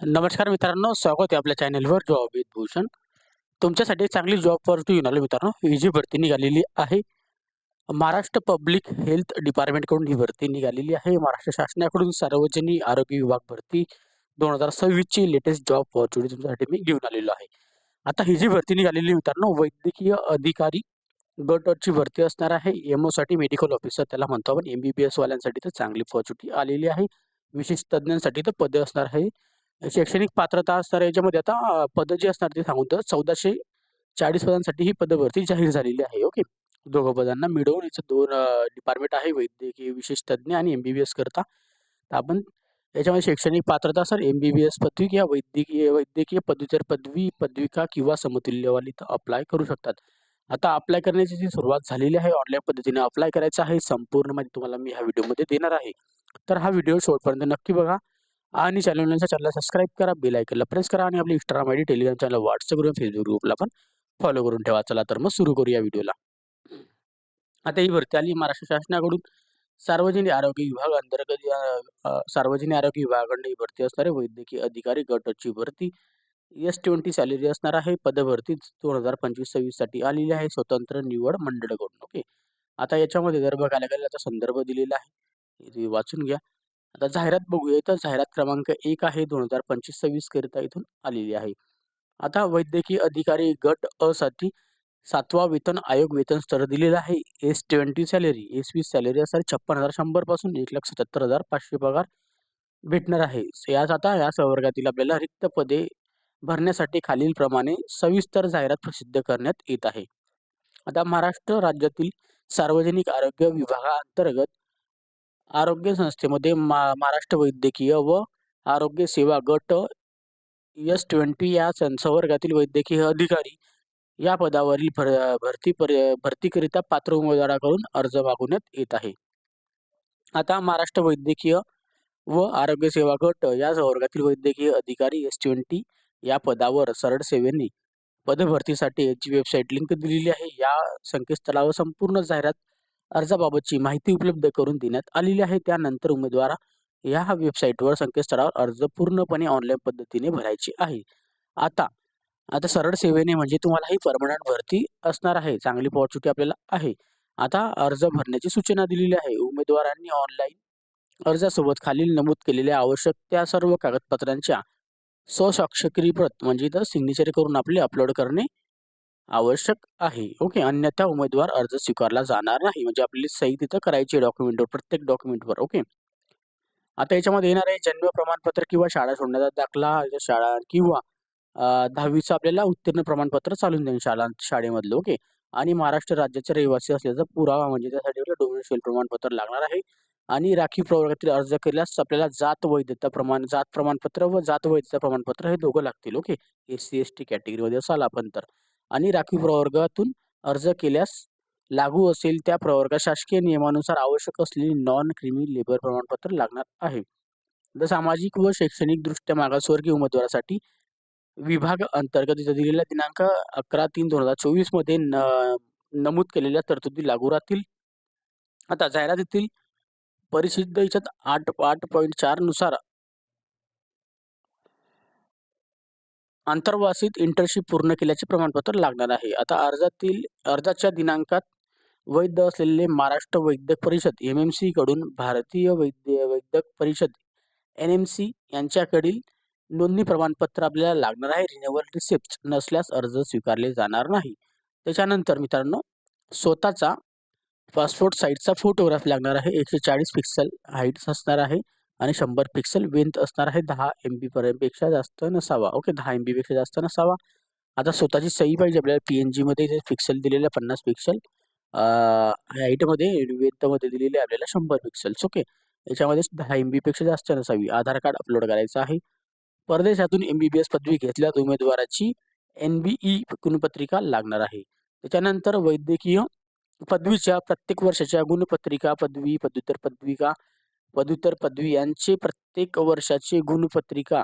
नमस्कार मित्रांनो, स्वागत आहे आपल्या चॅनलवर जॉब विथ भूषण. तुमच्यासाठी एक चांगली जॉब ऑपॉर्च्युनिटी घेऊन आलो मित्रांनो. ही जी भरती निघालेली आहे, महाराष्ट्र पब्लिक हेल्थ डिपार्टमेंटकडून ही भरती निघालेली आहे. महाराष्ट्र शासनाकडून सार्वजनिक आरोग्य विभाग भरती 2026 ची लेटेस्ट जॉब ऑपॉर्च्युनिटी तुमच्यासाठी मी घेऊन आलेलो आहे. आता ही जी भरती निघालेली मित्रांनो, वैद्यकीय अधिकारी गट ची भरती असणार आहे. एमओसाठी मेडिकल ऑफिसर त्याला म्हणतो आपण. एमबीबीएस वाल्यांसाठी तर चांगली ऑपॉर्च्युनिटी आलेली आहे. विशेष तज्ञांसाठी तर पदे असणार आहे. शैक्षणिक पात्रता असणार याच्यामध्ये आता पदं जी असणार ते सांगून तर 1440 पदांसाठी ही पदं भरती जाहीर झालेली आहे. ओके. दोघं पदांना मिळून याचं 2 डिपार्टमेंट आहे. वैद्यकीय विशेष तज्ञ आणि एम-बी-बी-एस करता. तर आपण याच्यामध्ये शैक्षणिक पात्रता सर एम-बी-बी-एस पदवी किंवा वैद्यकीय वैद्यकीय पदव्युत्तर पदवी, पदविका किंवा समतुल्यवाली इथं अप्लाय करू शकतात. आता अप्लाय करण्याची जी सुरुवात झालेली आहे, ऑनलाईन पद्धतीने अप्लाय करायचं आहे. संपूर्ण माहिती तुम्हाला मी ह्या व्हिडिओमध्ये देणार आहे. तर हा व्हिडिओ शेवटपर्यंत नक्की बघा. आणि चॅनलला सबस्क्राईब करा, बेल आयकनला प्रेस करा आणि आपली Instagram ID, Telegram channel, WhatsApp group, Facebook ग्रुपला पण फॉलो करून ठेवा. चला तर मग सुरू करूया व्हिडिओला. आता ही भरती आली महाराष्ट्र शासनाकडून सार्वजनिक आरोग्य विभाग अंतर्गत सार्वजनिक आरोग्य विभागाकडून ही भरती असणार आहे. वैद्यकीय अधिकारी गटाची भरती S20 सॅलरी असणार आहे. पदभरती 2025-26 साठी आलेली आहे. स्वतंत्र निवड मंडळाकडून. ओके. आता याच्यामध्ये जर बघायला गेलं तर संदर्भ दिलेला आहे. हे वाचून घ्या. आता जाहिरात बघूया. तर जाहिरात क्रमांक 1 आहे 2025-26 करिता इथून आलेली आहे. आता वैद्यकीय अधिकारी गट अ साठी 7वा वेतन आयोग वेतन स्तर दिलेला आहे. S20 सॅलरी, S20 सॅलरी असणार 56,100 पासून 1,77,500 पगार भेटणार आहे. याच आता या संवर्गातील आपल्याला रिक्त पदे भरण्यासाठी खालीलप्रमाणे सविस्तर जाहिरात प्रसिद्ध करण्यात येत आहे. आता महाराष्ट्र राज्यातील सार्वजनिक आरोग्य विभागाअंतर्गत आरोग्य संस्थेमध्ये महाराष्ट्र वैद्यकीय व आरोग्य सेवा गट S20 या संवर्गातील वैद्यकीय अधिकारी या पदावरील भरतीकरिता पात्र उमेदवाराकडून अर्ज मागवण्यात येत आहे. आता महाराष्ट्र वैद्यकीय व आरोग्य सेवा गट या संवर्गातील वैद्यकीय अधिकारी S20 या पदावर सरळ सेवेने पदभरतीसाठी याची वेबसाईट लिंक दिलेली आहे. या संकेतस्थळावर संपूर्ण जाहिरात अर्जाबाबतची माहिती उपलब्ध करून देण्यात आलेली आहे. त्यानंतर उमेदवार या वेबसाईटवर संकेतस्थळावर अर्ज पूर्णपणे ऑनलाईन पद्धतीने भरायचे आहे. आता आता सरळ सेवेने म्हणजे तुम्हाला ही परमनंट भरती असणार आहे. चांगली ऑपॉर्च्युनिटी आपल्याला आहे. आता अर्ज भरण्याची सूचना दिलेली आहे. उमेदवारांनी ऑनलाईन अर्जासोबत खालील नमूद केलेल्या आवश्यक त्या सर्व कागदपत्रांच्या स्वसाक्षरी प्रत म्हणजे इथं सिग्नेचर करून आपले अपलोड करणे आवश्यक आहे. ओके. अन्यथा उमेदवार अर्ज स्वीकारला जाणार नाही. म्हणजे आपली सही तिथं करायची आहे डॉक्युमेंटवर, प्रत्येक डॉक्युमेंटवर. ओके. आता याच्यामध्ये येणार आहे जन्म प्रमाणपत्र किंवा शाळा सोडण्याचा दाखला, शाळा किंवा 10वीचं आपल्याला उत्तीर्ण प्रमाणपत्र चालून देईल शाळेमधलं. ओके. आणि महाराष्ट्र राज्याचे रहिवासी असल्याचा पुरावा म्हणजे त्यासाठी आपल्याला डोमेस्टियल प्रमाणपत्र लागणार आहे. आणि राखीव प्रवर्गातील अर्ज केल्यास आपल्याला जात प्रमाणपत्र व जात वैधता प्रमाणपत्र हे दोघं लागतील. ओके. SC-ST कॅटेगरीमध्ये असाल आपण तर. आणि राखीव प्रवर्गातून अर्ज केल्यास लागू असेल त्या प्रवर्गात शासकीय नियमानुसार आवश्यक असलेली नॉन क्रिमी लेबर प्रमाणपत्र लागणार आहे. तर सामाजिक व शैक्षणिक दृष्ट्या मागासवर्गीय उमेदवारासाठी विभाग अंतर्गत इथं दिलेला दिनांक 11/3/2024 मध्ये नमूद केलेल्या तरतुदी लागू राहतील. आता जाहिरातीतील परिशिष्ट याच्यात 8.4 नुसार आंतरवासित इंटर्नशिप पूर्ण केल्याचे प्रमाणपत्र लागणार आहे. आता अर्जाच्या दिनांकात वैध असलेले महाराष्ट्र वैद्यक परिषद MMC कडून भारतीय वैद्यक परिषद NMC यांच्याकडील नोंदणी प्रमाणपत्र आपल्याला लागणार आहे. रिन्युअल रिसिप्ट नसल्यास अर्ज स्वीकारले जाणार नाही. त्याच्यानंतर मित्रांनो स्वतःचा पासपोर्ट साईजचा फोटोग्राफ लागणार आहे. 140 पिक्सल हाईट असणार आहे आणि 100 पिक्सल लेंथ असणार आहे. 10 MB पर्यंतपेक्षा जास्त नसावा. ओके. 10 MB पेक्षा जास्त नसावा. आता स्वतःची सही पाहिजे आपल्याला. PNG मध्ये इथे पिक्सल दिलेले 50 पिक्सल, हाईटमध्ये लेंथमध्ये दिलेले आपल्याला 100 पिक्सेल्स. ओके. याच्यामध्ये 10 MB पेक्षा जास्त नसावी. आधार कार्ड अपलोड करायचं आहे. परदेशातून MBBS पदवी घेतल्यास उमेदवाराची NBE गुणपत्रिका लागणार आहे. त्याच्यानंतर वैद्यकीय पदवीच्या प्रत्येक वर्षाच्या गुणपत्रिका, पदवी, पदव्युत्तर पदवी यांचे प्रत्येक वर्षाचे गुणपत्रिका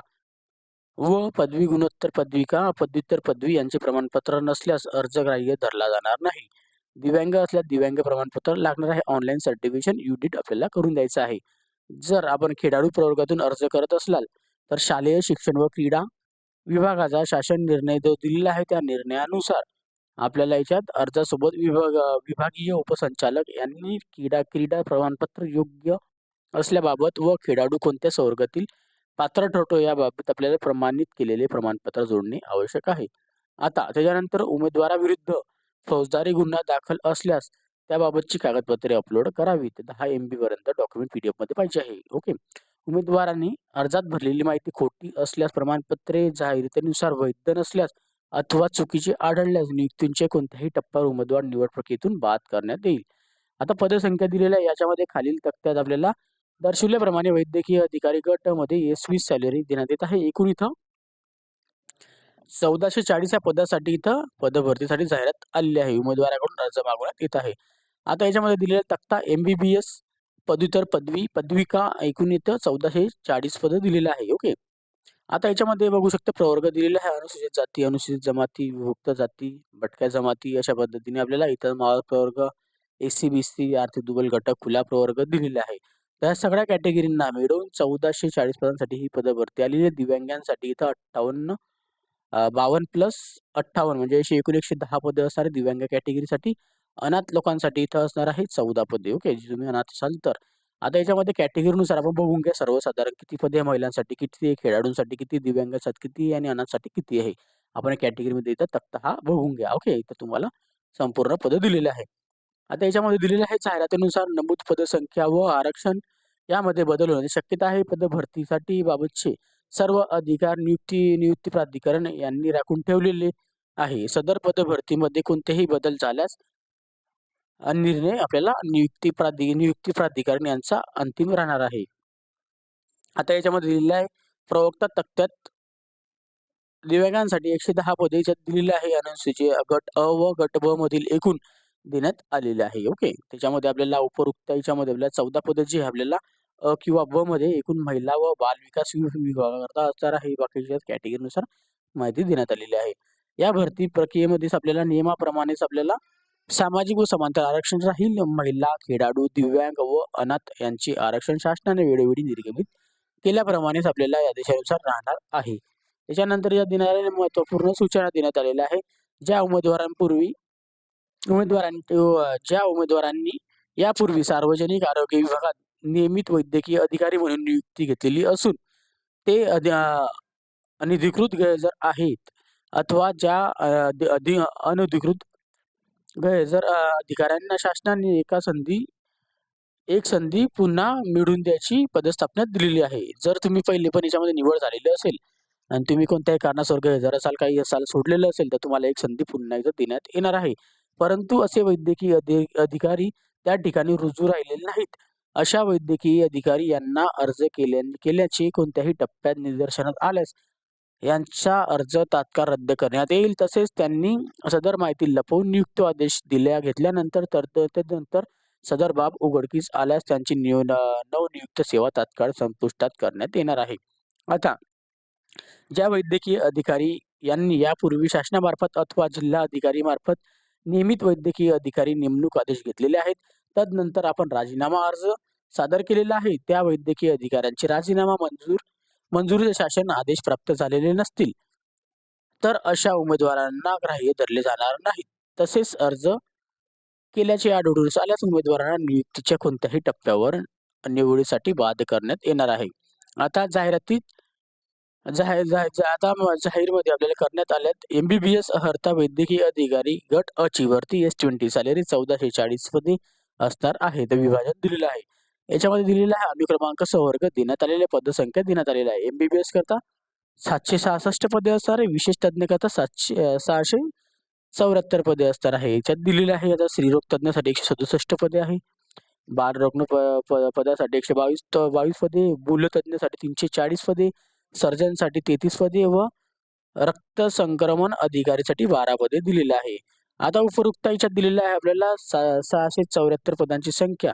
व पदवी, गुणोत्तर पदविका, पदव्युत्तर पदवी यांचे प्रमाणपत्र नसल्यास अर्ज ग्राह्य धरला जाणार नाही. दिव्यांग असल्यास दिव्यांग प्रमाणपत्र लागणार आहे. ऑनलाईन सर्टिफिकेशन युडिट आपल्याला करून द्यायचं आहे. जर आपण खेळाडू प्रवर्गातून अर्ज करत असाल तर शालेय शिक्षण व क्रीडा विभागाचा शासन निर्णय जो दिलेला आहे त्या निर्णयानुसार आपल्याला याच्यात अर्जासोबत विभागीय उपसंचालक यांनी क्रीडा प्रमाणपत्र योग्य असल्याबाबत व खेळाडू कोणत्या संवर्गातील पात्र ठरतो याबाबत आपल्याला प्रमाणित केलेले प्रमाणपत्र जोडणे आवश्यक आहे. आता त्याच्यानंतर उमेदवाराविरुद्ध फौजदारी गुन्हा दाखल असल्यास त्याबाबतची कागदपत्रे अपलोड करावीत. 10 MB पर्यंत डॉक्युमेंट PDF मध्ये पाहिजे आहे. ओके. उमेदवारांनी अर्जात भरलेली माहिती खोटी असल्यास, प्रमाणपत्रे जाहीरतेनुसार वैध नसल्यास अथवा चुकीचे आढळल्यास नियुक्तीचे कोणत्याही टप्प्यावर उमेदवार निवड प्रक्रियेतून बाद करण्यात येईल. आता पदसंख्या दिलेल्या याच्यामध्ये खालील तक्त्यात आपल्याला दर्शवल्याप्रमाणे वैद्यकीय अधिकारी गट मध्ये 20 सॅलरी देण्यात येत आहे. एकूण इथं 1440 या पदासाठी इथं पदभरतीसाठी जाहिरात आलेली आहे. उमेदवाराकडून अर्ज मागवण्यात येत आहे. आता याच्यामध्ये दिलेला तक्ता MBBS पदव्युत्तर पदविका एकूण इथं 1440 पद दिलेलं आहे. ओके. आता याच्यामध्ये बघू शकता प्रवर्ग दिलेला आहे. अनुसूचित जाती, अनुसूचित जमाती, विभक्त जाती, भटक्या जमाती अशा पद्धतीने आपल्याला इतर मावळ प्रवर्ग, SC BC आर्थिक दुर्बल घटक, खुला प्रवर्ग दिलेला आहे. त्या सगळ्या कॅटेगरींना मिळून 1440 पदांसाठी ही पदभरती आलेली आहे. दिव्यांगांसाठी इथं 52+58 म्हणजे एकूण 110 पदे असणार दिव्यांग कॅटेगरीसाठी. अनाथ लोकांसाठी इथं असणार आहे 14 पदे. ओके. तुम्ही अनाथ असाल तर. आता याच्यामध्ये कॅटेगरीनुसार आपण बघून घ्या सर्वसाधारण किती पदे महिलांसाठी किती आहे, खेळाडूंसाठी किती, दिव्यांगांसाठी किती आणि अनाथसाठी किती आहे. आपण कॅटेगरीमध्ये इथं तक्ता हा बघून घ्या. ओके. इथं तुम्हाला संपूर्ण पदं दिलेले आहे. आता याच्यामध्ये दिलेले आहे जाहिरातीनुसार नमूद पदसंख्या व आरक्षण यामध्ये बदल होण्याची शक्यता आहे. पदभरतीसाठी बाबतचे सर्व अधिकार नियुक्ती प्राधिकरण यांनी राखून ठेवलेले आहे. सदर पदभरतीमध्ये कोणतेही बदल झाल्यास निर्णय आपल्याला नियुक्ती प्राधिकरण यांचा अंतिम राहणार आहे. आता याच्यामध्ये दिलेलं आहे प्रवक्ता तक्त्यात दिव्यांगांसाठी 110 पदे दिलेले आहे. अनुसूचित गट अ व गट ब मधील एकूण देण्यात आलेले आहे. ओके. त्याच्यामध्ये आपल्याला उपरोक्त याच्यामध्ये आपल्याला 14 पदे जी आपल्याला अ किंवा ब मध्ये एकूण महिला व बाल विकास विभागाकरता असणार आहे. बाकीच्या कॅटेगरीनुसार माहिती देण्यात आलेली आहे. या भरती प्रक्रियेमध्येच आपल्याला नियमाप्रमाणेच आपल्याला सामाजिक व समांतर आरक्षण राहील. महिला, खेळाडू, दिव्यांग व अनाथ यांचे आरक्षण शासनाने वेळोवेळी निर्गमित केल्याप्रमाणेच आपल्याला या आदेशानुसार राहणार आहे. त्याच्यानंतर या देणाऱ्या महत्वपूर्ण सूचना देण्यात आलेल्या आहे. ज्या उमेदवारांनी यापूर्वी सार्वजनिक आरोग्य विभागात नियमित वैद्यकीय अधिकारी म्हणून नियुक्ती घेतलेली असून ते अनधिकृत गैरहजर आहेत अथवा ज्या अनधिकृत गैरहजर अधिकाऱ्यांना शासनाने एक संधी पुन्हा मिळवून द्यायची पदस्थापना दिलेली आहे. जर तुम्ही पहिले पण याच्यामध्ये निवड झालेली असेल आणि तुम्ही कोणत्याही कारणास्तव गैरहजर असाल, काही असाल, सोडलेलं असेल तर तुम्हाला एक संधी पुन्हा एकदा देण्यात येणार आहे. परंतु असे वैद्यकीय अधिकारी त्या ठिकाणी रुजू राहिलेले नाहीत. अशा वैद्यकीय अधिकारी यांना अर्ज केल्याचे कोणत्याही टप्प्यात निदर्शनास आल्यास यांचा अर्ज तात्काळ रद्द करण्यात येईल. तसेच त्यांनी सदर माहिती लपवून नियुक्ती आदेश घेतल्यानंतर त्यानंतर सदर बाब उघडकीस आल्यास त्यांची नवनियुक्त सेवा तात्काळ संपुष्टात करण्यात येणार आहे. आता ज्या वैद्यकीय अधिकारी यांनी यापूर्वी शासनामार्फत अथवा जिल्हा अधिकारी मार्फत नियमित वैद्यकीय अधिकारी नेमणूक आदेश घेतलेले आहेत, तदनंतर आपण राजीनामा अर्ज सादर केलेला आहे, त्या वैद्यकीय अधिकाऱ्यांचे राजीनामा मंजुरीचे शासन आदेश प्राप्त झालेले नसतील तर अशा उमेदवारांना ग्राह्य धरले जाणार नाही. तसेच अर्ज केल्याचे आढळून आल्यास उमेदवारांना नियुक्तीच्या कोणत्याही टप्प्यावर निवडीसाठी बाद करण्यात येणार आहे. आता जाहीरमध्ये आपल्याला करण्यात आल्यात MBBS अर्हता वैद्यकीय अधिकारी गट अ ची भरती S20 सॅलरी 1440 पदे असणार आहे. तर विभाजन दिलेलं आहे. याच्यामध्ये दिलेला आहे अनुक्रमांक संवर्ग देण्यात आलेल्या पदसंख्या देण्यात आलेल्या आहे. MBBS करता 766 पदे असणार आहे. विशेष तज्ञ करता 674 पदे असणार आहे. याच्यात दिलेलं आहे आता स्त्रीरोग तज्ञासाठी 167 पदे आहे. बालरत्न पदासाठी 122 पदे, भूलतज्ञासाठी 340 पदे, सर्जनसाठी 33 पदे व रक्त संक्रमण अधिकारीसाठी 12 पदे दिलेले आहे. आता उपरोक्त याच्यात दिलेलं आहे आपल्याला 674 पदांची संख्या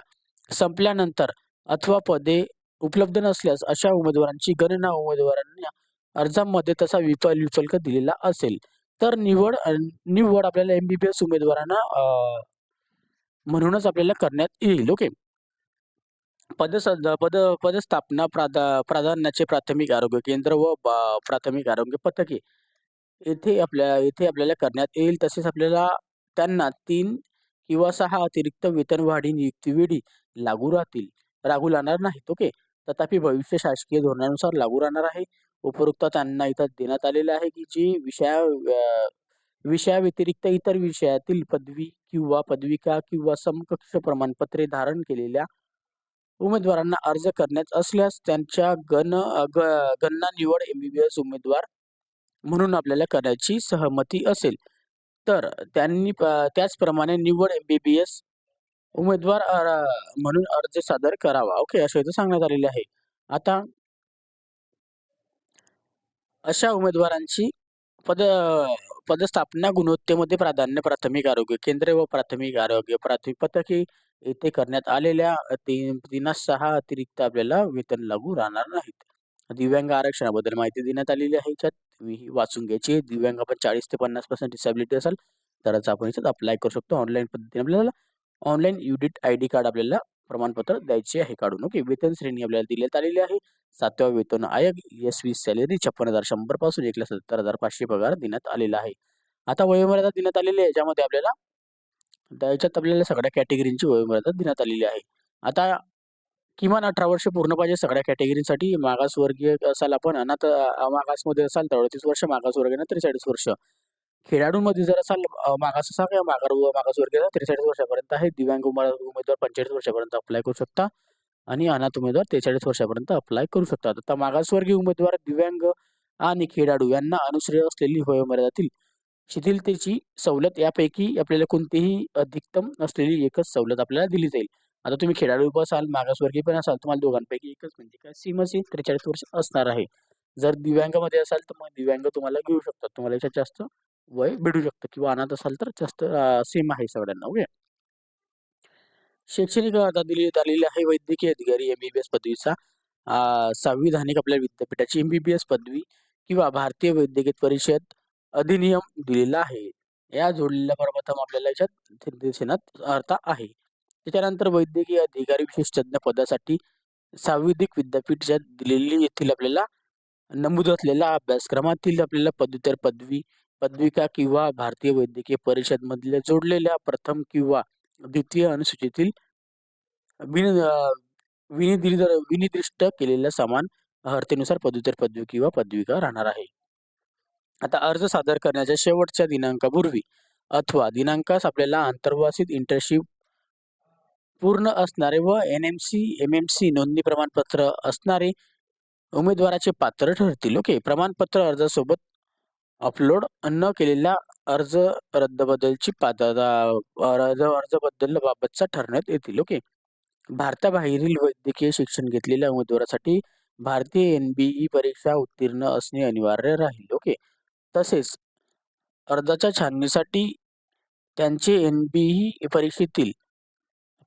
संपल्यानंतर अथवा पदे उपलब्ध नसल्यास अशा उमेदवारांची गणना उमेदवारांना अर्जामध्ये तसा विकल्प दिलेला असेल तर निवड आपल्याला MBBS उमेदवारांना म्हणूनच आपल्याला करण्यात येईल. ओके. पदस्थापना प्राधान्याचे प्राथमिक आरोग्य केंद्र व प्राथमिक आरोग्य पथके येथे आपल्याला करण्यात येईल. तसेच आपल्याला त्यांना 3 किंवा 6 अतिरिक्त वेतनवाढी नियुक्तीवेळी लागू राहणार नाहीत. ओके. तथापि भविष्य शासकीय धोरणानुसार लागू राहणार आहे. उपरोक्त त्यांना इथं देण्यात आलेलं आहे, की जी विषयाव्यतिरिक्त इतर विषयातील पदवी किंवा पदविका किंवा समकक्ष प्रमाणपत्रे धारण केलेल्या उमेदवारांना अर्ज करण्यात असल्यास त्यांच्या गणना निवड एमबीबीएस उमेदवार म्हणून आपल्याला करायची सहमती असेल, तर त्याचप्रमाणे निवड एमबीबीएस उमेदवार म्हणून अर्ज सादर करावा. ओके, असं इथं सांगण्यात आलेले आहे. आता अशा उमेदवारांची पदस्थापना गुणवत्तेमध्ये प्राधान्य प्राथमिक आरोग्य केंद्रे व प्राथमिक आरोग्य प्राथमिक पथके येथे करण्यात आलेल्या 3-6 अतिरिक्त आपल्याला वेतन लागू राहणार नाहीत. दिव्यांग आरक्षणाबद्दल माहिती देण्यात आलेली आहे. याच्यात तुम्ही वाचून घ्यायची. दिव्यांग आपण 40 ते 50% डिसॅबिलिटी असेल तरच आपण याच्यात अप्लाय करू शकतो. ऑनलाईन पद्धतीने आपल्याला ऑनलाईन युडिट आयडी कार्ड आपल्याला प्रमाणपत्र द्यायचे आहे काढून. ओके. वेतन श्रेणी आपल्याला देण्यात आलेली आहे. 7व्या वेतन आयोग एस-20 सॅलरी 56,100 पासून 1,70,500 पगार देण्यात आलेला आहे. आता वयोमर्यादा देण्यात आलेली आहे, ज्यामध्ये याच्यात आपल्याला सगळ्या कॅटेगरीची वयोमर्यादा देण्यात आलेली आहे. आता किमान 18 वर्ष पूर्ण पाहिजे सगळ्या कॅटेगरीसाठी. मागासवर्गीय असाल आपण, अनाथ मागासमध्ये असाल तर 38 वर्ष, मागासवर्गीय 43 वर्ष. खेळाडूंमध्ये जर असाल मागास असा किंवा मागासवर्गीय 43 वर्षापर्यंत आहे. दिव्यांग उमेदवार 45 वर्षापर्यंत अप्लाय करू शकता आणि अनाथ उमेदवार 43 वर्षापर्यंत अप्लाय करू शकतात. आता मागासवर्गीय उमेदवार, दिव्यांग आणि खेळाडू यांना अनुश्रेय असलेली वयोमर्यादातील शिथिलतेची सवलत यापैकी आपल्याला कोणतीही अधिकतम असलेली एकच सवलत आपल्याला दिली जाईल. आता तुम्ही खेळाडू पण असाल, मागासवर्गीय पण असाल, तुम्हाला दोघांपैकी एकच म्हणजे काय सीमच 43 वर्ष असणार आहे. जर दिव्यांगामध्ये असाल तर मग दिव्यांग तुम्हाला घेऊ शकतात. तुम्हाला याच्यात जास्त वय भेटू शकतं किंवा अनाथ असाल तर जास्त सेम आहे सगळ्यांना. ओके. शैक्षणिक अर्हता दिली आलेली आहे. वैद्यकीय अधिकारी एमबीबीएस पदवीचा संविधानिक आपल्या विद्यापीठाची एमबीबीएस पदवी किंवा भारतीय वैद्यकीय परिषद अधिनियम दिलेला आहे. या जोडलेल्या प्रथम आपल्याला याच्यात निर्देशनात अर्हता आहे. त्याच्यानंतर वैद्यकीय अधिकारी विशेष तज्ञ पदासाठी सांविधिक विद्यापीठ ज्यात दिलेली येथील आपल्याला नमूद असलेल्या अभ्यासक्रमातील आपल्याला पदव्युत्तर पदवी, पदविका किंवा भारतीय वैद्यकीय परिषद मधल्या जोडलेल्या प्रथम किंवा द्वितीय अनुसूचीतील विनिर्दिष्ट केलेल्या समान अर्हतेनुसार पदव्युत्तर पदवी किंवा पदविका राहणार आहे. आता अर्ज सादर करण्याच्या शेवटच्या दिनांकापूर्वी अथवा दिनांकास आपल्याला आंतरवासित इंटर्नशिप पूर्ण असणारे व एमएमसी नोंदणी प्रमाणपत्र असणारे उमेदवाराचे पात्र ठरतील. ओके. प्रमाणपत्र अर्जासोबत अपलोड न केलेल्या अर्ज रद्दबद्दलची अर्ज बद्दल बाबतचा ठरण्यात येतील. ओके. भारताबाहेरील वैद्यकीय शिक्षण घेतलेल्या उमेदवारासाठी भारतीय एनबीई परीक्षा उत्तीर्ण असणे अनिवार्य राहील. ओके. तसेच अर्जाच्या छाननीसाठी त्यांचे एनबीई परीक्षेतील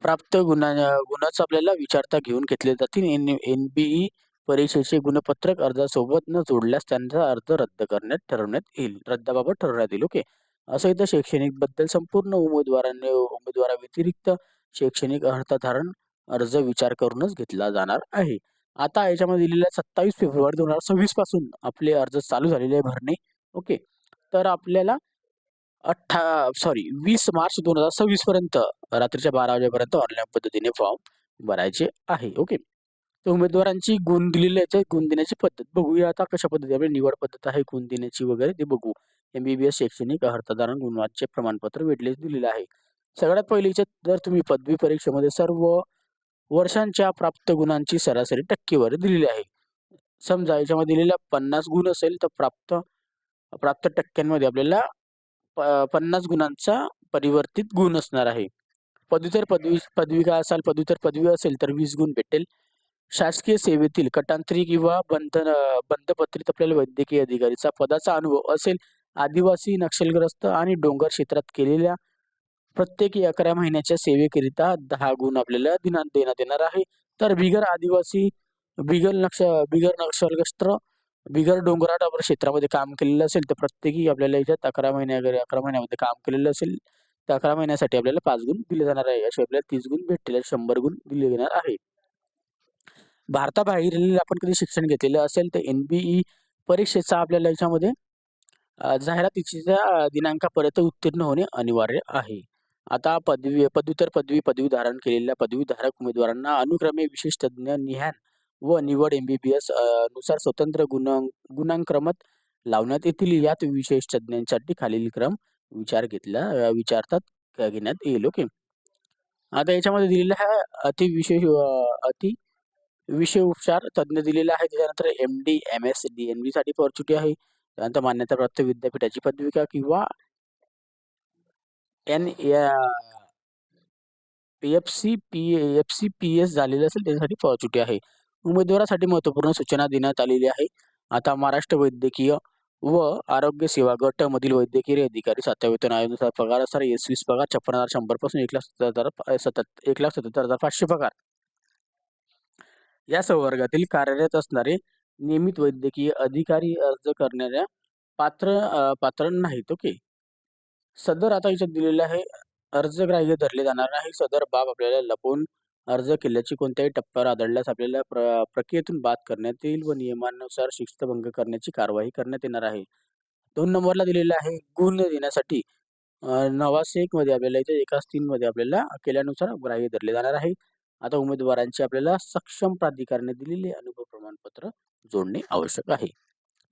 प्राप्त गुणांचा आपल्याला विचारता घेऊन घेतले जातील. एनबीई परीक्षेचे गुणपत्रक अर्जासोबत न जोडल्यास त्यांचा अर्ज ठरवण्यात येईल. रद्दाबाबत ठरवण्यात येईल. ओके. असं इथं शैक्षणिक बद्दल संपूर्ण उमेदवाराव्यतिरिक्त शैक्षणिक अर्हता धारण अर्ज विचार करूनच घेतला जाणार आहे. आता याच्यामध्ये दिलेल्या 27 फेब्रुवारी 2026 पासून आपले अर्ज चालू झालेले आहे भरणे. ओके. तर आपल्याला 20 मार्च 2026 पर्यंत रात्रीच्या 12 वाजेपर्यंत ऑनलाईन पद्धतीने फॉर्म भरायचे आहे. ओके. तर उमेदवारांची गुण दिलेले याचे गुण देण्याची पद्धत बघूया. आता कशा पद्धती आपली निवड पद्धत आहे गुण देण्याची वगैरे ते बघू. एमबीबीएस शैक्षणिक अर्हताधारण गुणवाचे प्रमाणपत्र वेटलेस दिलेले आहे. सगळ्यात पहिले जर तुम्ही पदवी परीक्षेमध्ये सर्व वर्षांच्या प्राप्त गुणांची सरासरी टक्केवारी दिलेली आहे. समजा याच्यामध्ये दिलेल्या 50 गुण असेल तर प्राप्त टक्क्यांमध्ये आपल्याला 50 गुणांचा परिवर्तित गुण असणार आहे. पदव्युत्तर पदविका असाल, पदव्युत्तर पदवी असेल तर 20 गुण भेटेल. शासकीय सेवेतील कटांतरी किंवा बंधपत्रित आपल्याला वैद्यकीय अधिकारीचा पदाचा अनुभव असेल. आदिवासी, नक्षलग्रस्त आणि डोंगर क्षेत्रात केलेल्या प्रत्येकी 11 महिन्याच्या सेवेकरिता 10 गुण आपल्याला देण्यात येणार आहे. तर बिगर आदिवासी, बिगर नक्षलग्रस्त, बिगर डोंगराळ क्षेत्रामध्ये काम केलेलं असेल तर प्रत्येकी आपल्याला याच्यात 11 महिन्यामध्ये काम केलेलं असेल तर 11 महिन्यासाठी आपल्याला 5 गुण दिले जाणार आहे. असे आपल्याला 30 गुण भेटतील. 100 गुण दिले जाणार आहे. भारताबाहेरील आपण कधी शिक्षण घेतलेलं असेल तर NBE परीक्षेचा आपल्याला याच्यामध्ये जाहिरातीच्या दिनांकापर्यंत उत्तीर्ण होणे अनिवार्य आहे. आता पदव्युत्तर पदवी धारण केलेल्या पदवीधारक उमेदवारांना अनुक्रमे विशेष तज्ञ, निहान व निवड MBBS नुसार स्वतंत्र गुणांक्रमात लावण्यात येतील. यात विशेष तज्ञांसाठी खालील क्रम घेण्यात येईल. ओके. आता याच्यामध्ये दिलेलं आहे अति विषय उपचार तज्ञ दिलेला आहे. त्याच्यानंतर MD, MS, DNB साठी पॉर्च्युनिटी आहे. त्यानंतर मान्यताप्राप्त विद्यापीठाची पदविका किंवा FCPS झालेलं असेल त्याच्यासाठी पॉर्च्युनिटी आहे. उमेदवारासाठी महत्त्वपूर्ण सूचना देण्यात आलेली आहे. आता महाराष्ट्र वैद्यकीय व आरोग्य सेवा गट मधील वैद्यकीय अधिकारी 7व्या वेतन आयोगानुसार पगार असणार 20 पगार 56,100 पासून 1,77,500 पगार. या संवर्गातील कार्यरत असणारे नियमित वैद्यकीय अधिकारी अर्ज करणाऱ्या पात्र नाहीत. ओके. सदर आता याच्यात दिलेलं आहे अर्जग्राह्य धरले जाणार नाही. सदर बाब आपल्याला लपवून अर्ज केल्याची कोणत्याही टप्प्यावर आढळल्यास आपल्याला प्रक्रियेतून बाद करण्यात येईल व नियमानुसार शिस्तभंग करण्याची कारवाई करण्यात येणार आहे. 2 नंबरला दिलेला आहे गुण देण्यासाठी 901 मध्ये आपल्याला इथे 1:3 मध्ये आपल्याला केल्यानुसार ग्राह्य धरले जाणार आहे. आता उमेदवारांचे आपल्याला सक्षम प्राधिकरणाने दिलेले अनुभव प्रमाणपत्र जोडणे आवश्यक आहे.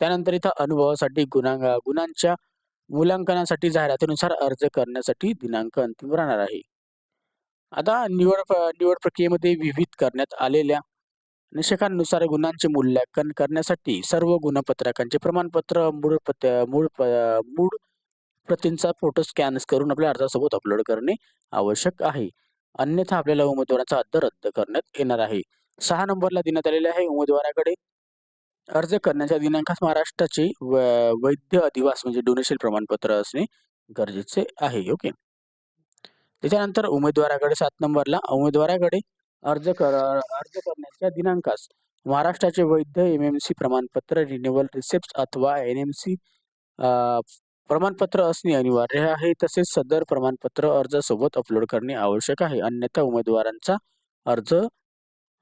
त्यानंतर इथं अनुभवासाठी गुणांच्या मूल्यांकनासाठी जाहिरातीनुसार अर्ज करण्यासाठी दिनांक अंतिम राहणार आहे. आता निवड प्रक्रियेमध्ये विविध करण्यात आलेल्या निकषांनुसार गुणांचे मूल्यांकन करण्यासाठी सर्व गुणपत्रकांचे प्रमाणपत्र मूळ प्रतींचा फोटो स्कॅन करून आपल्या अर्जासोबत अपलोड करणे आवश्यक आहे. अन्यथा आपल्याला उमेदवाराचा अर्ज रद्द करण्यात येणार आहे. 6 नंबरला देण्यात आलेले आहे उमेदवाराकडे अर्ज करण्याच्या दिनांकास महाराष्ट्राचे वैद्य अधिवास म्हणजे डोनेशन प्रमाणपत्र असणे गरजेचे आहे. ओके. त्याच्यानंतर उमेदवाराकडे 7 नंबरला उमेदवाराकडे अर्ज करण्याच्या दिनांकास महाराष्ट्राचे वैद्य MMC प्रमाणपत्र रिन्युअल रिसेप्ट अथवा NMC प्रमाणपत्र असणे अनिवार्य आहे. तसेच सदर प्रमाणपत्र अर्जासोबत अपलोड करणे आवश्यक आहे. अन्यथा उमेदवारांचा अर्ज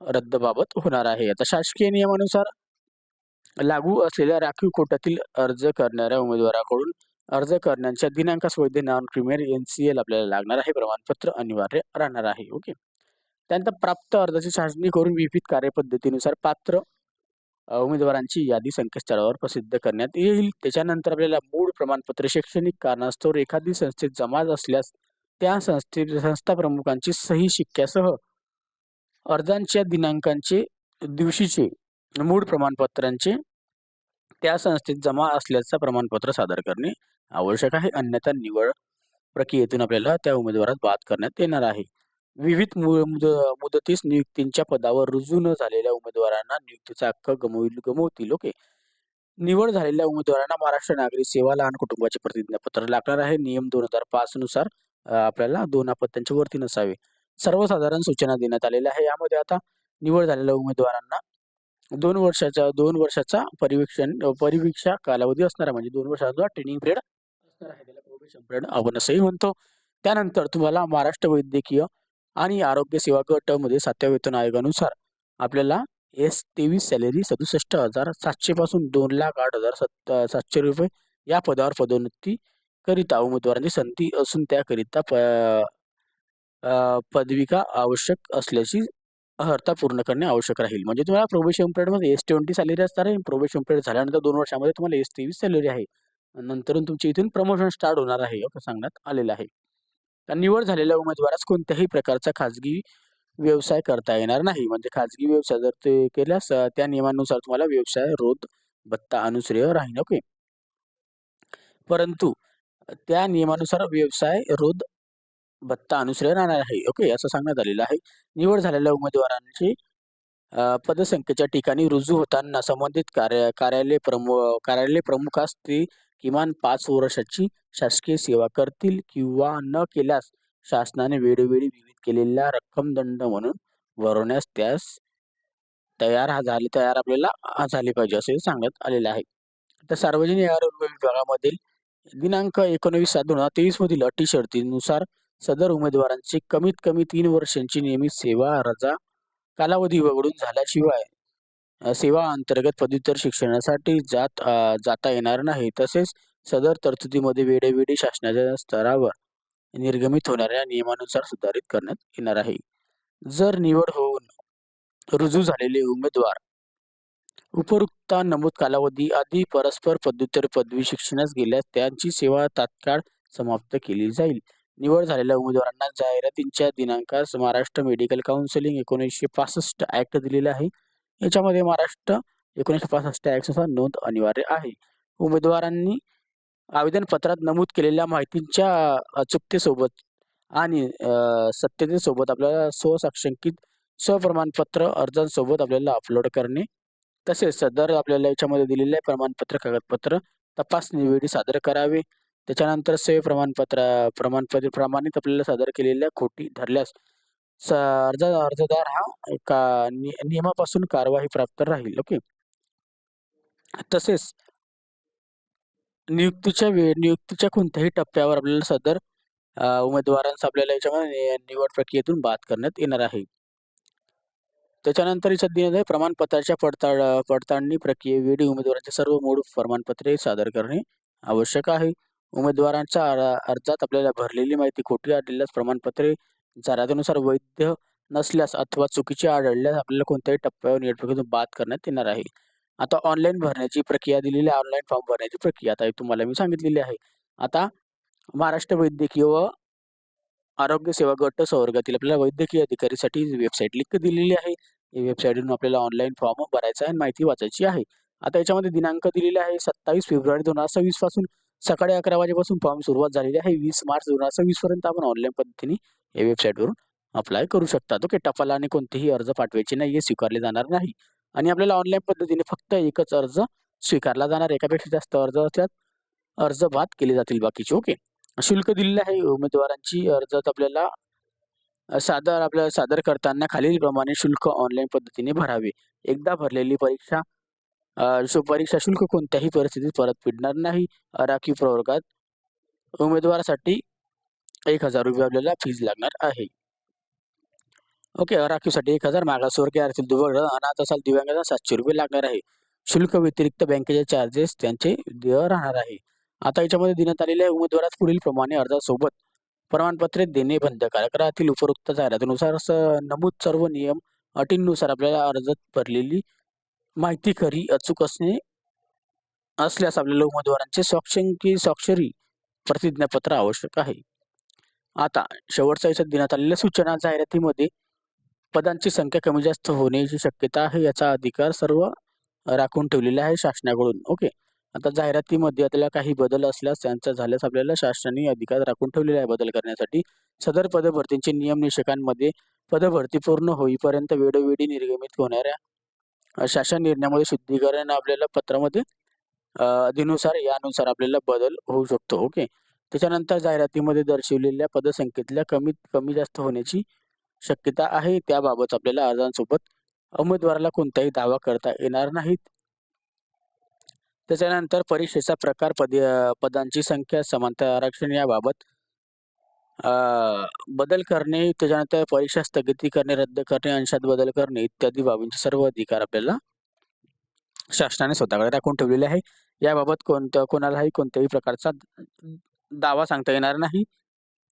रद्दबाबत होणार आहे. आता शासकीय नियमानुसार लागू असलेल्या राखीव कोट्यातील अर्ज करणाऱ्या उमेदवाराकडून अर्ज करण्याच्या दिनांकास वैद्य नॉन क्रिमिनल NCL आपल्याला लागणार आहे. प्रमाणपत्र अनिवार्य राहणार आहे. ओके. त्यानंतर प्राप्त अर्जाची चाचणी करून विविध कार्यपद्धतीनुसार पात्र उमेदवारांची यादी संकेतस्थळावर प्रसिद्ध करण्यात येईल. त्याच्यानंतर आपल्याला मूळ प्रमाणपत्र शैक्षणिक कारणास्तव एखादी संस्थेत जमा असल्यास त्या संस्था प्रमुखांची सही शिक्क्यासह अर्जांच्या दिनांकांचे दिवशीचे मूळ प्रमाणपत्रांचे त्या संस्थेत जमा असल्याचं प्रमाणपत्र सादर करणे आवश्यक आहे. अन्यथा निवड प्रक्रियेतून आपल्याला त्या उमेदवारास बाद करण्यात येणार आहे. विविध मुदतीस नियुक्तीच्या पदावर रुजू न झालेल्या उमेदवारांना नियुक्तीचा हक्क गमवतील. ओके. निवड झालेल्या उमेदवारांना महाराष्ट्र नागरिक सेवा लहान कुटुंबाचे प्रतिज्ञापत्र लागणार आहे. नियम 2005 नुसार आपल्याला 2 अपत्यांच्या वरती नसावे. सर्वसाधारण सूचना देण्यात आलेल्या आहे. यामध्ये आता निवड झालेल्या उमेदवारांना 2 वर्षाचा परिवीक्षा कालावधी असणार आहे. म्हणजे 2 वर्षाचा ट्रेनिंग पिरियड असणार आहे. त्याला प्रोबेशन पिरियड आपण असंही म्हणतो. त्यानंतर तुम्हाला महाराष्ट्र वैद्यकीय आणि आरोग्य सेवा गट मध्ये 7व्या वेतन आयोगानुसार आपल्याला S23 सॅलरी 67,700 पासून 2,08,700 रुपये या पदावर पदोन्नती करिता उमेदवारांची संधी असून त्याकरिता पदविका आवश्यक असल्याची अर्हता पूर्ण करणे आवश्यक राहील. म्हणजे तुम्हाला प्रोबेशन पिरियड मध्ये S20 सॅलरी असणार आहे. प्रोबेशन पिरियड झाल्यानंतर 2 वर्षामध्ये तुम्हाला S23 सॅलरी आहे. नंतर तुमची इथून प्रमोशन स्टार्ट होणार आहे असं सांगण्यात आलेलं आहे. तर निवड झालेल्या उमेदवारास कोणत्याही प्रकारचा खाजगी व्यवसाय करता येणार नाही. म्हणजे खाजगी व्यवसाय जर ते केल्यास त्या नियमानुसार तुम्हाला व्यवसाय रोध भत्ता अनुश्रेय राहील. ओके. परंतु त्या नियमानुसार व्यवसाय रोध भत्ता अनुश्रेय राहणार आहे. ओके. असं सांगण्यात आलेलं आहे. निवड झालेल्या उमेदवारांची पदसंख्येच्या ठिकाणी रुजू होताना संबंधित कार्यालय प्रमुखास ते किमान 5 वर्षाची शासकीय सेवा करतील किंवा न केल्यास शासनाने वेळोवेळी विहित केलेला रक्कम दंड म्हणून भरवण्यास त्यास तयार आपल्याला झाले पाहिजे असे सांगण्यात आलेले आहे. तर सार्वजनिक आरोग्य विभागामधील दिनांक 19/7/2023 मधील अटी शर्तीनुसार सदर उमेदवारांची कमीत कमी 3 वर्षांची नियमित सेवा रजा कालावधी वगळून झाल्याशिवाय सेवा अंतर्गत पदव्युत्तर शिक्षणासाठी जाता येणार नाही. तसेच सदर तरतुदीमध्ये वेळोवेळी शासनाच्या स्तरावर निर्गमित होणाऱ्या नियमानुसार सुधारित करण्यात येणार आहे. जर निवड होऊन रुजू झालेले उमेदवार उपरोक्त नमूद कालावधी आधी परस्पर पदव्युत्तर पदवी शिक्षणास गेल्यास त्यांची सेवा तात्काळ समाप्त केली जाईल. निवड झालेल्या उमेदवारांना जाहिरातींच्या दिनांकास महाराष्ट्र मेडिकल काउन्सिलिंग 1965 ऍक्ट दिलेला आहे. याच्यामध्ये महाराष्ट्र 1965 ऍक्टनुसार नोंद अनिवार्य आहे. उमेदवारांनी आवेदन पत्रात नमूद केलेल्या माहितीच्या अचूकतेसोबत आणि सत्यतेसोबत आपल्याला स्वसाक्षांकित स्वप्रमाणपत्र अर्जांसोबत आपल्याला अपलोड करणे, तसेच सदर आपल्याला याच्यामध्ये दिलेले प्रमाणपत्र कागदपत्र तपासणी वेळी सादर करावे. त्याच्यानंतर सेवे प्रमाणपत्र प्रमाणित आपल्याला सादर केलेल्या खोटी ठरल्यास अर्जदार हा एका नियमापासून कारवाई प्राप्त राहील. ओके. तसेच नियुक्तीच्या कोणत्याही टप्प्यावर आपल्याला सदर उमेदवारांचा आपल्याला याच्यामध्ये निवड प्रक्रियेतून बाद करण्यात येणार आहे. त्याच्यानंतर याच्यात दिलेलं आहे प्रमाणपत्राच्या पडताळणी प्रक्रियेवेळी उमेदवारांचे सर्व मूळ प्रमाणपत्रे सादर करणे आवश्यक आहे. उमेदवारांच्या अर्जात आपल्याला भरलेली माहिती खोटी आढळल्यास प्रमाणपत्रे जाहिरातीनुसार वैध नसल्यास अथवा चुकीचे आढळल्यास आपल्याला कोणत्याही टप्प्यावर निवड प्रक्रियेतून बाद करण्यात येणार आहे. आता ऑनलाईन भरण्याची प्रक्रिया दिलेली आहे. ऑनलाईन फॉर्म भरण्याची प्रक्रिया आता तुम्हाला मी सांगितलेली आहे. आता महाराष्ट्र वैद्यकीय व आरोग्य सेवा गट संवर्गातील आपल्याला वैद्यकीय अधिकारीसाठी वेबसाईट लिंक दिलेली आहे. या वेबसाईटवरून आपल्याला ऑनलाईन फॉर्म भरायचा आहे आणि माहिती वाचायची आहे. आता याच्यामध्ये दिनांक दिलेला आहे 27 फेब्रुवारी 2026 पासून सकाळी 11 वाजेपासून फॉर्म सुरुवात झालेली आहे. 20 मार्च 2026 पर्यंत आपण ऑनलाईन पद्धतीने या वेबसाईटवरून अप्लाय करू शकतात. ओके. टपालाने कोणतेही अर्ज पाठवायचे नाही, हे स्वीकारले जाणार नाही आणि आपल्याला ऑनलाईन पद्धतीने फक्त एकच अर्ज स्वीकारला जाणार. एकापेक्षा जास्त अर्ज असल्यास अर्ज बाद केले जातील बाकीचे. ओके. शुल्क दिलेलं आहे. उमेदवारांची अर्जात आपल्याला सादर करताना खालीलप्रमाणे शुल्क ऑनलाईन पद्धतीने भरावे. एकदा भरलेली परीक्षा शुल्क कोणत्याही परिस्थितीत परत फेडणार नाही. राखीव प्रवर्गात उमेदवारासाठी 1000 रुपये आपल्याला फीज लागणार आहे. ओके. राखीवसाठी 1000, मागासवर्गीय असतील, दुर्बळ अनाथ असाल, दिव्यांगांना 700 रुपये लागणार आहे. शुल्क व्यतिरिक्त बँकेचे चार्जेस त्यांचे देय राहणार आहे. आता याच्यामध्ये देण्यात आलेल्या उमेदवारास पुढील प्रमाणे अर्जासोबत प्रमाणपत्रे देणे बंधनकारक राहतील. उपरोक्त जाहिरातीनुसार नमूद सर्व नियम अटींनुसार आपल्याला अर्जात भरलेली माहिती खरी अचूक असल्यास आपल्याला उमेदवारांचे स्वाक्षरी प्रतिज्ञापत्र आवश्यक आहे. आता शेवटच्या याच्यात देण्यात आलेल्या सूचना जाहिरातीमध्ये पदांची संख्या कमी जास्त होण्याची शक्यता आहे. याचा अधिकार सर्व राखून ठेवलेला आहे शासनाकडून. ओके. आता जाहिरातीमध्ये आपल्याला काही बदल असल्यास त्यांचा झाल्यास आपल्याला शासनाने अधिकार राखून ठेवलेला आहे बदल करण्यासाठी. सदर पदभरतींचे नियम निषेकांमध्ये पदभरती पूर्ण होईपर्यंत वेळोवेळी निर्गमित होणाऱ्या शासन निर्णयामध्ये शुद्धीकरण आपल्याला पत्रामध्ये यानुसार आपल्याला बदल होऊ शकतो. ओके. त्याच्यानंतर जाहिरातीमध्ये दर्शवलेल्या पदसंख्येतल्या कमीत कमी जास्त होण्याची शक्यता आहे. त्याबाबत आपल्याला अर्जांसोबत उमेदवाराला कोणताही दावा करता येणार नाहीत. त्याच्यानंतर परीक्षेचा प्रकार, पदांची संख्या, समांतर आरक्षण याबाबत बदल करणे, त्याच्यानंतर परीक्षा स्थगिती करणे, रद्द करणे, अंशात बदल करणे इत्यादी बाबींचे सर्व अधिकार आपल्याला शासनाने स्वतःकडे राखून ठेवलेले आहे. याबाबत कोणालाही कोणत्याही प्रकारचा दावा सांगता येणार नाही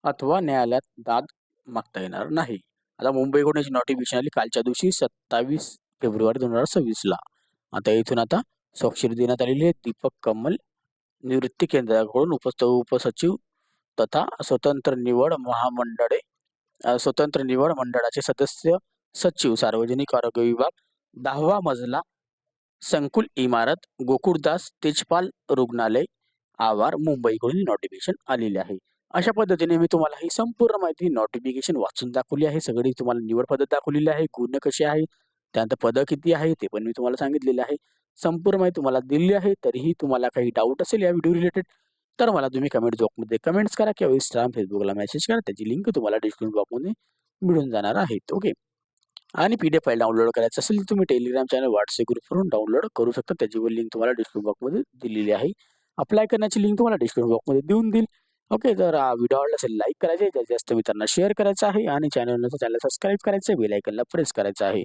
अथवा न्यायालयात दाद मागता येणार नाही. आता मुंबईकडून याची नोटिफिकेशन आली कालच्या दिवशी 27 फेब्रुवारी 2026 ला. आता इथून आता स्वाक्षरी देण्यात आलेली आहे. दीपक कमल, निवृत्ती केंद्राकडून उपसचिव तथा स्वतंत्र निवड मंडळाचे सदस्य सचिव, सार्वजनिक आरोग्य विभाग, 10वा मजला, संकुल इमारत, गोकुळदास तेजपाल रुग्णालय, आवार, मुंबईकडून नोटिफिकेशन आलेले आहे. अशा पद्धतीने मी तुम्हाला ही संपूर्ण माहिती नोटिफिकेशन वाचून दाखवली आहे. सगळी तुम्हाला निवड पद्धत दाखवलेली आहे, गुण कसे आहे, त्यानंतर पद किती आहे ते पण मी तुम्हाला सांगितलेले आहे. संपूर्ण माहिती तुम्हाला दिली आहे. तरीही तुम्हाला काही डाऊट असेल या व्हिडिओ रिलेटेड तर मला तुम्ही कमेंट बॉक्समध्ये कमेंट्स करा किंवा इंस्टाग्राम, फेसबुकला मेसेज करा. त्याची लिंक तुम्हाला डिस्क्रिप्शन बॉक्समध्ये मिळून जाणार आहे. ओके. आणि PDF फाईल डाउनलोड करायचं असेल तर तुम्ही टेलिग्राम चॅनल, व्हॉट्सअप ग्रुपवरून डाउनलोड करू शकता. त्याची लिंक तुम्हाला डिस्क्रिप्शन बॉक्समध्ये दिलेली आहे. अप्लाय करण्याची लिंक तुम्हाला डिस्क्रिप्शन बॉक्समध्ये देऊन देईल. ओके, तर व्हिडिओ आवडला असेल लाईक करायचं आहे, जास्तीत जास्त मित्रांना शेअर करायचं आहे आणि चॅनलला सबस्क्राईब करायचं आहे, बेल आयकॉनला प्रेस करायचं आहे.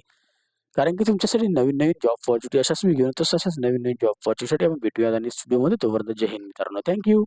कारण की तुमच्यासाठी नवीन-नवीन जॉब अपॉर्च्युनिटी अशाच मी घेऊन येतो, तशाच नवीन-नवीन जॉब अपॉर्च्युनिटीसाठी आपण भेटूया आणि स्टुडिओमध्ये. तोपर्यंत जय हिंद मित्रांनो. Thank you.